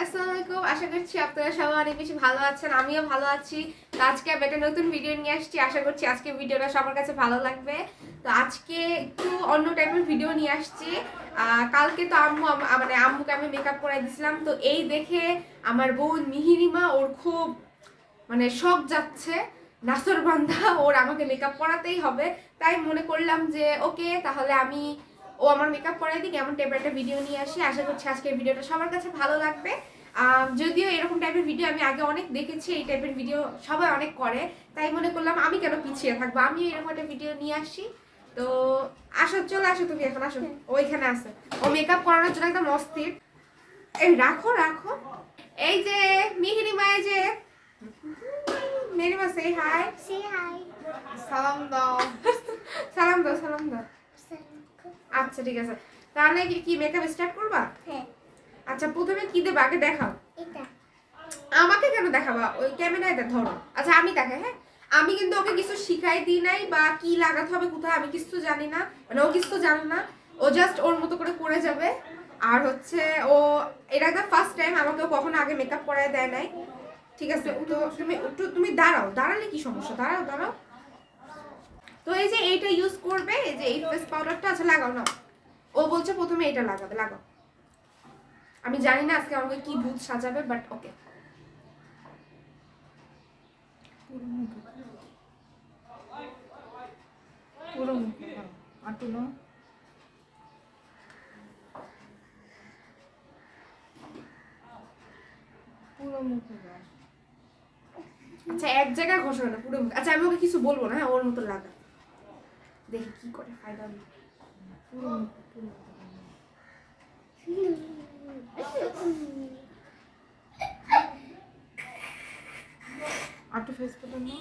আসসালামু আলাইকুম। আশা করছি আপনারা সবাই অনেক বেশি ভালো আছেন, আমিও ভালো আছি। তো আজকে আমি একটা নতুন ভিডিও নিয়ে আসছি, আশা করছি আজকে ভিডিওটা সবার কাছে ভালো লাগবে। তো আজকে একটু অন্য টাইপের ভিডিও নিয়ে আসছি। কালকে তো আম্মুকে আমি মেকআপ করাই দিয়েছিলাম, তো এই দেখে আমার বোন মিহিরিমা ওর খুব শখ যাচ্ছে, নাসর বান্ধা ওর আমাকে মেকআপ করাতেই হবে। তাই মনে করলাম যে ওকে, তাহলে ও আমার মেকআপ করাই দিই, এমন টাইপের একটা ভিডিও নিয়ে আসি। আশা করছি আজকের ভিডিওটা সবার কাছে ভালো লাগবে। যদিও এরকম টাইপের ভিডিও আমি আগে অনেক দেখেছি, এই টাইপের ভিডিও সবাই অনেক করে, তাই মনে করলাম আমি কেন পিছিয়ে থাকবো, আমি এরকম একটা ভিডিও নিয়ে আসি। তো আসো, চলে আসো, তুমি এখন আসো, ওইখানে আছে। ও মেকআপ করানোর জন্য একদম অস্থির। এই রাখো রাখো, এই যে মিহিরিমা, এই যে মেরিমা, সে হাই। সালাম দাও, সালাম দাও, সালাম দাও। আচ্ছা ঠিক আছে, তাহলে কি মেকআপ স্টার্ট করবা? হ্যাঁ। আচ্ছা, প্রথমে কি দেবা আগে দেখাও। এটা আমাকে কেন দেখাবা, ওই ক্যামেরায় ধরো। আচ্ছা আমি দেখাই। হ্যাঁ, আমি কিন্তু ওকে কিছু শিখাই দিই নাই, বা কি লাগাতে হবে কোথায় আমি কিছু জানি না, ও কিছু জানে না। ও জাস্ট ওর মতো করে যাবে। আর হচ্ছে ও এটা একদম ফার্স্ট টাইম, আমাকেও কখনো আগে মেকআপ করায় দেয় নাই। ঠিক আছে, তো তুমি দাঁড়াও, দাঁড়ালে কি সমস্যা, দাঁড়াও দাঁড়াও। তো এই যে এইটা ইউজ করবে, এই যে এই ফেস পাউডারটা। আচ্ছা লাগাও না, ও বলছে প্রথমে এটা লাগাবে, লাগাও। আমি জানি না আজকে আমাকে কি ভূত সাজাবে, বাট ওকে। পুরো মুখে আটুনো, পুরো মুখে। আচ্ছা এক জায়গায় ঘষো না, পুরো মুখ। আচ্ছা আমি ওকে কিছু বলবো না, হ্যাঁ, ওর মতো লাগা, দেখি কি করে, ফায়দা নেই। পুরো মুখে, পুরো আটু ফেস পাউডার না।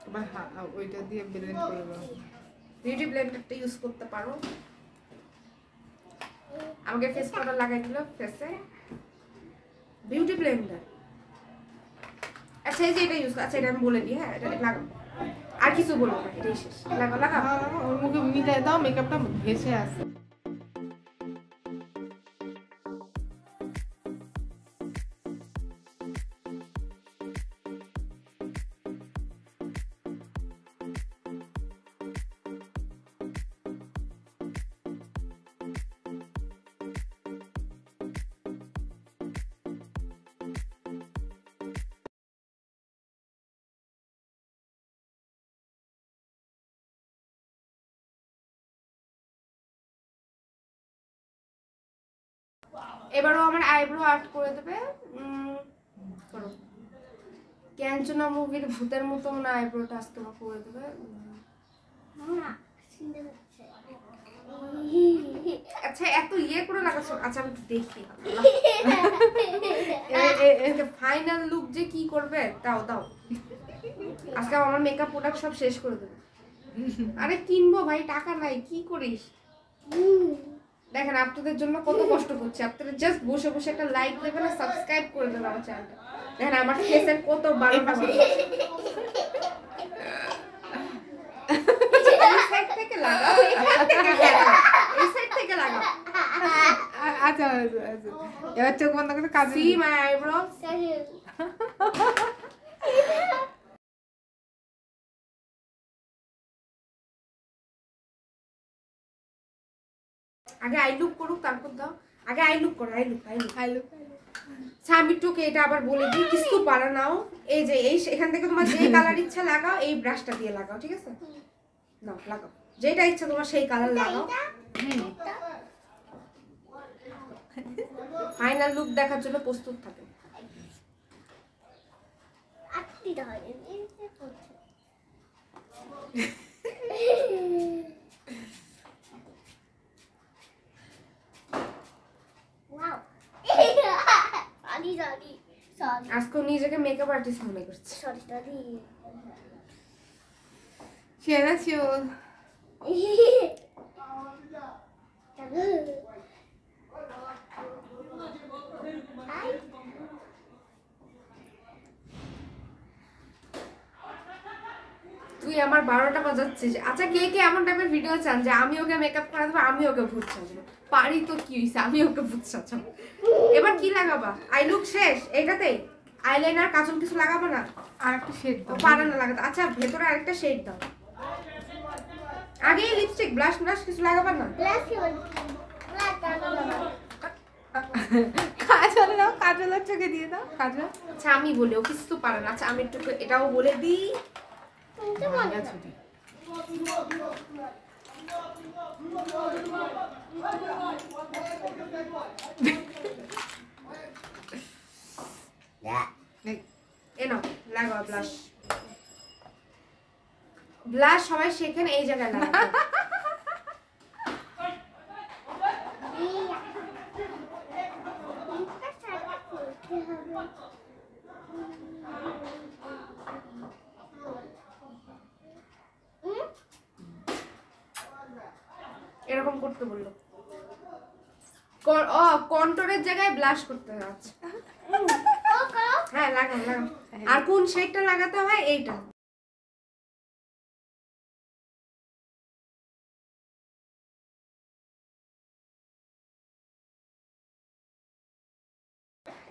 এবার ওইটা দিয়ে ব্লেন্ড করে দাও। বিউটি ব্লেন্ডারটা ইউজ করতে পারো। আমাকে ফেস পাউডার লাগাই দিল ফেসে, বিউটি ব্লেন্ডার। আচ্ছা এই যে এটা ইউজ, আচ্ছা এটা আমি বলে দিই, হ্যাঁ এটা লাগাও, আর কিছু বলবো না, এটাই শেষ। লাগাও লাগাও। ওর মুখে মিলাই দাও, মেকআপটা ভেসে আসে। এবারও আমার আইব্রো আর্ট করে দেবে। করো, ক্যাঞ্চনা মুভির ভূতের মতো না আইব্রোটা আজকে তোমার করে দেবে। আচ্ছা এত করে লাগাচ্ছ। আচ্ছা আমি দেখি ফাইনাল লুক যে কি করবে, দাও দাও। আজকে আমার মেকআপ প্রোডাক্ট সব শেষ করে দেবে। আরে কিনবো ভাই, টাকা নাই, কি করিস? দেখেন আপনাদের জন্য কত কষ্ট করছি, আপনারা জাস্ট বসে বসে একটা লাইক দেবেন আর সাবস্ক্রাইব করে দেবেন আমার চ্যানেলটা। দেখেন আমার ফেসের কত 12টা বাজে। এই সাইড থেকে লাগাও, এই সাইড থেকে লাগাও। আচ্ছা আচ্ছা আচ্ছা, এবার চোখ বন্ধ করে কাজ। সি মাই আইব্রোস। আগে আই লুক করুক, তারপর দাও। আগে আই লুক করো, I look, I look, I look. আমি তোকে এটা আবার বলে দিই, কিছু পারা নাও। এই যে এখান থেকে তোমার যে কালার ইচ্ছা লাগাও, এই ব্রাশটা দিয়ে লাগাও, ঠিক আছে? নাও লাগাও, যেটা ইচ্ছা তোমার সেই কালার লাগাও। ফাইনাল লুক দেখার জন্য প্রস্তুত থাকে। আজকে নিজেকে মেকআপ আর্টিস্ট মনে করছে। সেরা শিওর তুই আমার 12টা বাজাচ্ছিস। আচ্ছা কে কে এমন টাইপের ভিডিও চান যে আমি ওকে মেকআপ করা দেবো, আমি ওকে ভূত সাজাবো? পারি তো কি হইছে, আমি ওকে ভূত সাজাবো। এবার কি লাগাবা? আই লুক শেষ এইটাতেই? আইলাইনার কাজল কিছু লাগাবো না? আর একটা শেড দাও। পারে না লাগাতে। আচ্ছা ভেতরে আরেকটা শেড দাও। আগে লিপস্টিক ব্লাশ ব্লাশ কিছু লাগাবা না? কাজল দাও, কাজলের চোখে দিয়ে দাও কাজল। আচ্ছা আমি বলি, ও কিছু তো পারে না। আচ্ছা আমি একটু এটাও বলে দিই। ছুটি এ নাও লাগাও ব্লাশ। ব্লাশ সবাই শেখেন এই জায়গায় লাগাতে। এরকম করতে বললো। কন্ট্রোলের জায়গায় ব্লাশ করতে হবে। আচ্ছা হ্যাঁ লাগাও লাগাও। আর কোন শেডটা লাগাতে হয়? এইটা।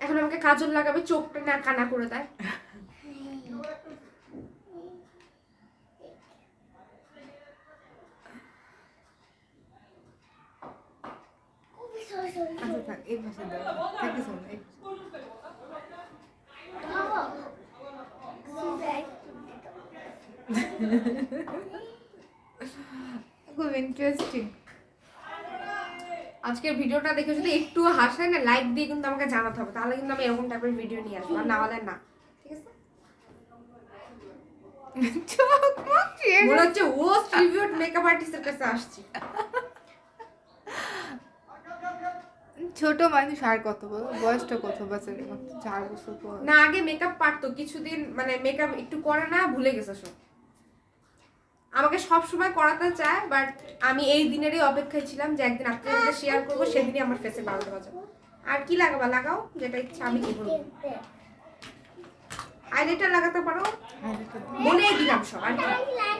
এখন আমাকে কাজল লাগাবে, চোখটা না কানা করে দেয়। আচ্ছা থাক, এই পাশে দাও। থাকি শোন, এই খুব ইন্টারেস্টিং। আজকের ভিডিওটা দেখে যদি একটু হাসেন না, লাইক দিয়ে কিন্তু আমাকে জানাতে হবে, তাহলে কিন্তু আমি এরকম টাইপের ভিডিও নিয়ে আসবো। আর না হলে না, ঠিক আছে? চোখ মুখ চেয়ে মনে হচ্ছে ও ট্রিবিউট মেকআপ আর্টিস্টের কাছে আসছি। ছোট মানুষ আর কত বলো, বয়সটা কত বছরের? 4 বছর পর। না আগে মেকআপ পারতো, কিছুদিন মানে মেকআপ একটু করে না, ভুলে গেছে সব। আমাকে সব সময় করাতে চায়, বাট আমি এই দিনেরই অপেক্ষায় ছিলাম যে একদিন আপনাদের সাথে শেয়ার করবো, সেদিনই আমার ফেসে 12টা বাজাবো। আর কি লাগাবা লাগাও, যেটা ইচ্ছা। আমি কি বলবো? হাইলাইটার লাগাতে পারো, বলেই দিলাম সব। আর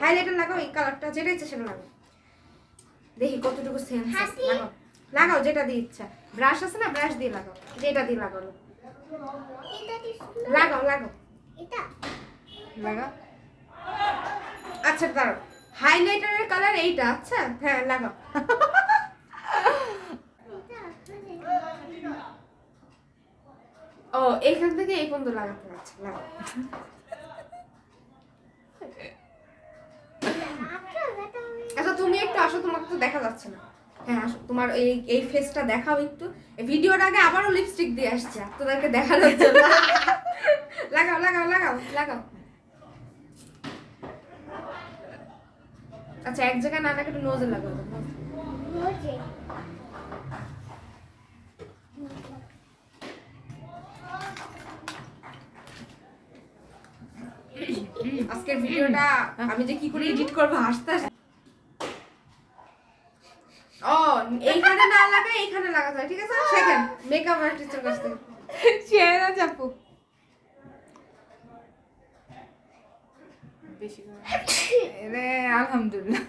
হাইলাইটার লাগাও, এই কালারটা যেটা ইচ্ছা সেটা লাগাও। দেখি কতটুকু সেন্স আছে। লাগাও লাগাও, যেটা দিয়ে ইচ্ছা। ব্রাশ আছে না, ব্রাশ দিয়ে লাগাও, যেটা দিয়ে লাগাও। লাগাও লাগাও লাগা। আচ্ছা দাঁড়াও, হাইলাইটারের কালার এইটা। আচ্ছা হ্যাঁ লাগাও। ও এখান থেকে এই পর্যন্ত লাগাতে পারছে। লাগাও। আচ্ছা তুমি একটু আসো, তোমাকে তো দেখা যাচ্ছে না। হ্যাঁ আসো, তোমার এই এই ফেসটা দেখাও একটু। ভিডিওর আগে আবারও লিপস্টিক দিয়ে আসছে, তোদেরকে দেখা যাচ্ছে না। লাগাও লাগাও লাগাও লাগাও। আচ্ছা এক জায়গায় না লাগাতে নোজে লাগাও। আজকের ভিডিওটা আমি যে কি করে এডিট করবো, হাসতে হাসতে। ও এইখানে না লাগাই এইখানে লাগাতে হয়, ঠিক আছে? সেকেন্ড মেকআপ আর্টিস্টের কাছ থেকে চেহারা চাপু বেশি করে। রে আলহামদুলিল্লাহ।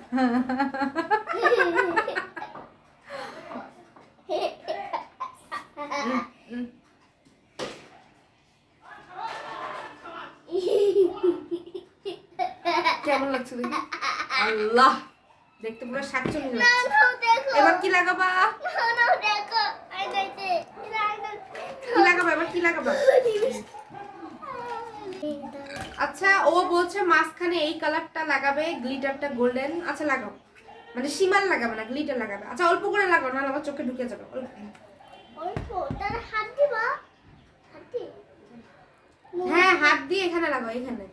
কেমন লাগছে দেখি? আল্লাহ, দেখতে পুরো শাকচুনি লাগছে। এবার কি লাগাবা? কি লাগাবা এবার, কি লাগাবা? আচ্ছা ও বলছে মাঝখানে এই কালারটা লাগাবে, গ্লিটারটা গোল্ডেন। আচ্ছা লাগাও, মানে শিমাল লাগাবে না, গ্লিটার লাগাবে। আচ্ছা অল্প করে লাগাও, না আমার চোখে ঢুকে যাবে। হ্যাঁ হাত দিয়ে এখানে লাগাও, এখানে।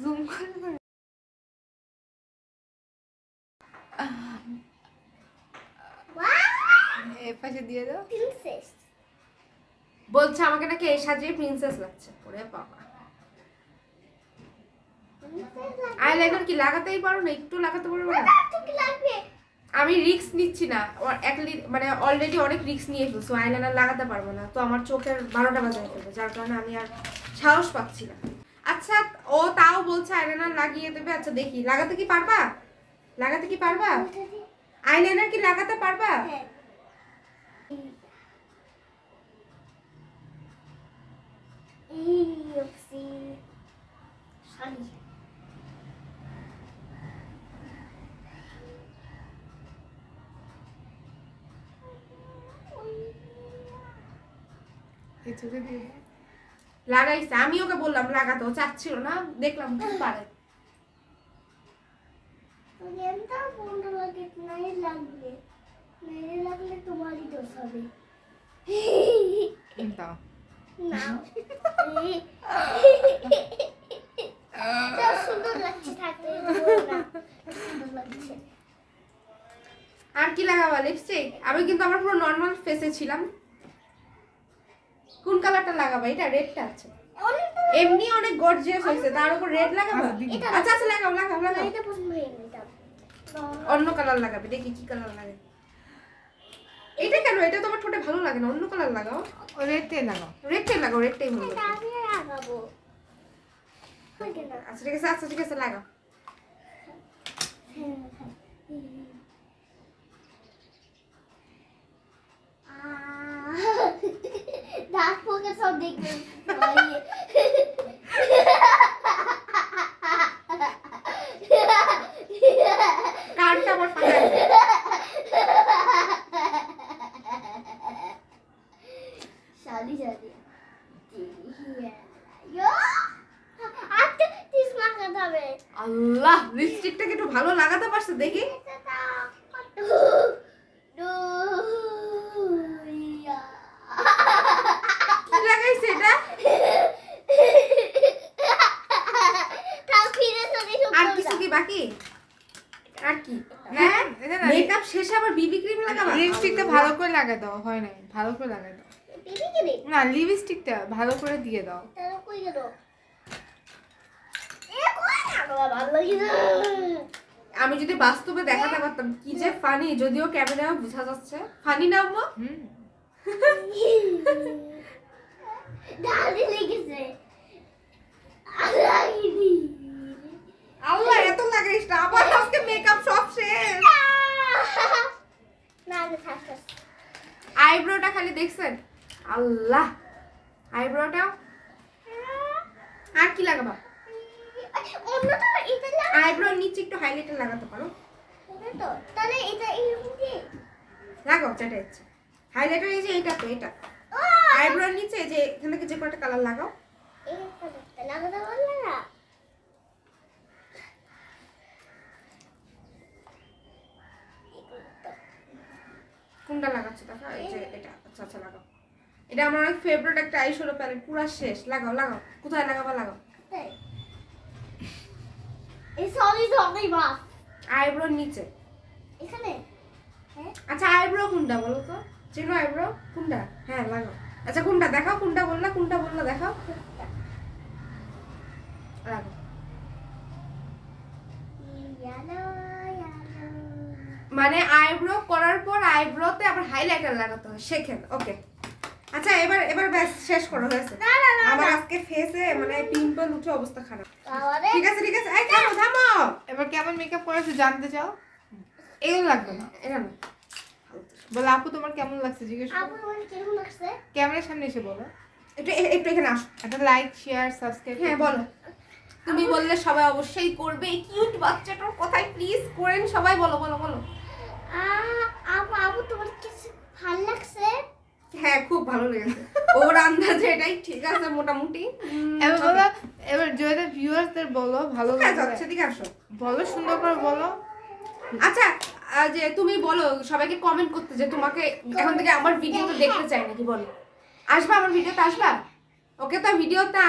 জুম করে এ পাশে দিয়ে দাও। বলছে আমাকে নাকি এই সাজিয়ে প্রিন্সেস লাগছে। ওরে বাবা, আইলাইনার কি লাগাতেই পারো না? একটু লাগাতে পারবো না? আমি রিস্ক নিচ্ছি না, মানে অলরেডি অনেক রিস্ক নিয়ে ফেলছি, আইলাইনার লাগাতে পারবো না, তো আমার চোখের 12টা বাজায় ফেলবে, যার কারণে আমি আর সাহস পাচ্ছি না। আচ্ছা ও তাও বলছে আইলাইনার লাগিয়ে দেবে। আচ্ছা দেখি, লাগাতে কি পারবা? লাগাতে কি পারবা? আইলাইনার কি লাগাতে পারবা? এই চোখে দিয়ে দাও। লাগাইছে, আমি ওকে বললাম লাগাতে, ও চাচ্ছিল না, দেখলাম কি পারে। তোমারই দোষ হবে। দাও। সুন্দর লাগছে, থাকতে সুন্দর লাগছে। আর কি লাগাবা? লিপস্টিক? আমি কিন্তু আমার পুরো নর্মাল ফেসে ছিলাম। কোন কালারটা লাগাবা? এটা রেডটা আছে, এমনি অনেক গর্জিয়াস হয়েছে, তার উপর রেড লাগাবা? আচ্ছা আচ্ছা লাগাও লাগাও লাগাও। এটা পছন্দ হয়নি, এটা অন্য কালার লাগাবে, দেখি কি কালার লাগে। এটা কেন? এটা তোমার ঠোঁটে ভালো লাগে না, অন্য কালার লাগাও। ও রেডটাই লাগাও। রেডটাই লাগাও, রেডটাই ভালো এটা লাগে। আমি লাগাবো। আচ্ছা ঠিক আছে, আচ্ছা ঠিক আছে লাগাও। দাঁত পোকে সব দেখবে। কানটা আমার ফাটা। শালি শালি আচ্ছা তিস মাখাতে হবে। আল্লাহ, লিপস্টিকটাকে একটু ভালো লাগাতে পারছে দেখি। কি লাগাইছে এটা? আর কিছু কি বাকি? আর কি? হ্যাঁ, এটা না, মেকআপ শেষে আবার বিবি ক্রিম লাগাবা? লিপস্টিকটা ভালো করে লাগাই দাও। হয় নাই, ভালো করে লাগাই দাও। না, লিপস্টিকটা ভালো করে দিয়ে দাও। আমি যদি বাস্তবে দেখাতে পারতাম কি যে ফানি, যদিও ক্যামেরা বোঝা যাচ্ছে ফানি না আম্মু। হুম। আল্লাহ, এত লাগাইস না, আবার আজকে মেকআপ সব শেষ। আইব্রোটা খালি দেখছেন? আল্লাহ, আইব্রোটা। আর কি লাগাবা? আইব্রোর নিচে একটু হাইলাইটার লাগাতে পারো। লাগাও যেটা ইচ্ছে। হাইলাইটার এই যে এটা, তো এটা আইব্রোর নিচে যে এখানে যে কয়টা কালার লাগাও। কোনটা লাগাচ্ছ দেখো, এই যে এটা। আচ্ছা আচ্ছা লাগাও। এটা আমার অনেক ফেভারিট একটা আইশ্যাডো প্যালেট, পুরো শেষ। লাগাও লাগাও, কোথায় লাগাবা লাগাও। আইব্রোর নিচে। আচ্ছা আইব্রো কোনটা বলো তো? চেনো আইব্রো কোনটা? হ্যাঁ লাগাও। আচ্ছা কোনটা দেখাও, কোনটা বললা দেখাও। লাগাও। মানে আইব্রো করার পর আইব্রোতে আবার হাইলাইটার লাগাতে হয়, শেখেন। ওকে আচ্ছা, এবার ব্যাস শেষ করো, হয়েছে। আমার আজকে ফেসে মানে পিম্পল উঠে অবস্থা খারাপ। ঠিক আছে ঠিক আছে, এই থামো থামো। এবার কেমন মেকআপ করেছো জানতে চাও? এগুলো লাগবে না। এটা না বলো আপু তোমার কেমন লাগছে জিজ্ঞেস করো। ক্যামেরার সামনে এসে বলো। একটু একটু এখানে আসো। একটা লাইক শেয়ার সাবস্ক্রাইব। হ্যাঁ বলো। তুমি বললে সবাই অবশ্যই করবে। এই কিউট বাচ্চাটার কথাই প্লিজ করেন সবাই। বলো বলো বলো। তোমার কিছু ভালো লাগছে? হ্যাঁ খুব ভালো লেগেছে। ওর আন্দাজে এটাই ঠিক আছে মোটামুটি। এবার বলো, এবার জয়দা ভিউয়ার্সদের বলো ভালো হ্যাঁ লাগছে। যাচ্ছে, দিকে আসো। বলো সুন্দর করে বলো। আচ্ছা যে তুমি বলো সবাইকে কমেন্ট করতে যে তোমাকে এখন থেকে আমার ভিডিওতে দেখতে চাই নাকি, বলো। আসবা আমার ভিডিওতে, আসবা? ওকে তো ভিডিওতে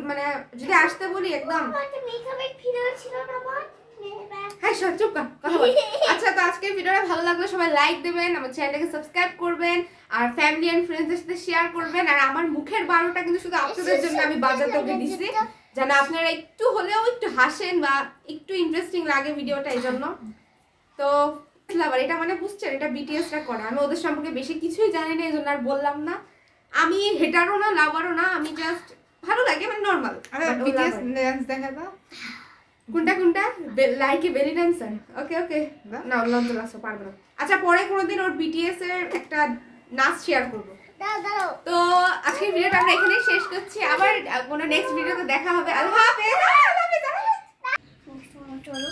মানে যদি আসতে বলি একদম। মেকআপের ভিডিও ছিল না আমার? হ্যাঁ সব চুপ কর, কথা বল। আচ্ছা, তো আজকের ভিডিওটা ভালো লাগলে সবাই লাইক দেবেন, আমার চ্যানেলটাকে সাবস্ক্রাইব করবেন, আর ফ্যামিলি এন্ড ফ্রেন্ডসদের সাথে শেয়ার করবেন। আর আমার মুখের 12টা কিন্তু শুধু আপনাদের জন্য আমি বাজার থেকে দিছি, যেন আপনারা একটু হলেও একটু হাসেন বা একটু ইন্টারেস্টিং লাগে ভিডিওটা, এই জন্য। তো লাভার এটা মানে বুঝছেন, এটা বিটিএসরা করে। আমি ওদের সম্পর্কে বেশি কিছুই জানি না, এই জন্য আর বললাম না। আমি হেটারও না, লাভারও না, আমি জাস্ট ভালো লাগে, মানে নর্মাল। বিটিএস ডান্স দেখা দাও। কোনটা কোনটা? লাইকে বেলি ডান্সার। ওকে ওকে, না লজ্জা লাগছে, পারবো না। আচ্ছা, পরে কোনোদিন ওর বিটিএস এর একটা নাচ শেয়ার করবো। দাঁড়াও তো আজকের ভিডিওটা আমরা এখানেই শেষ করছি, আবার কোনো নেক্সট ভিডিওতে দেখা হবে। আল্লাহ হাফেজ। চলো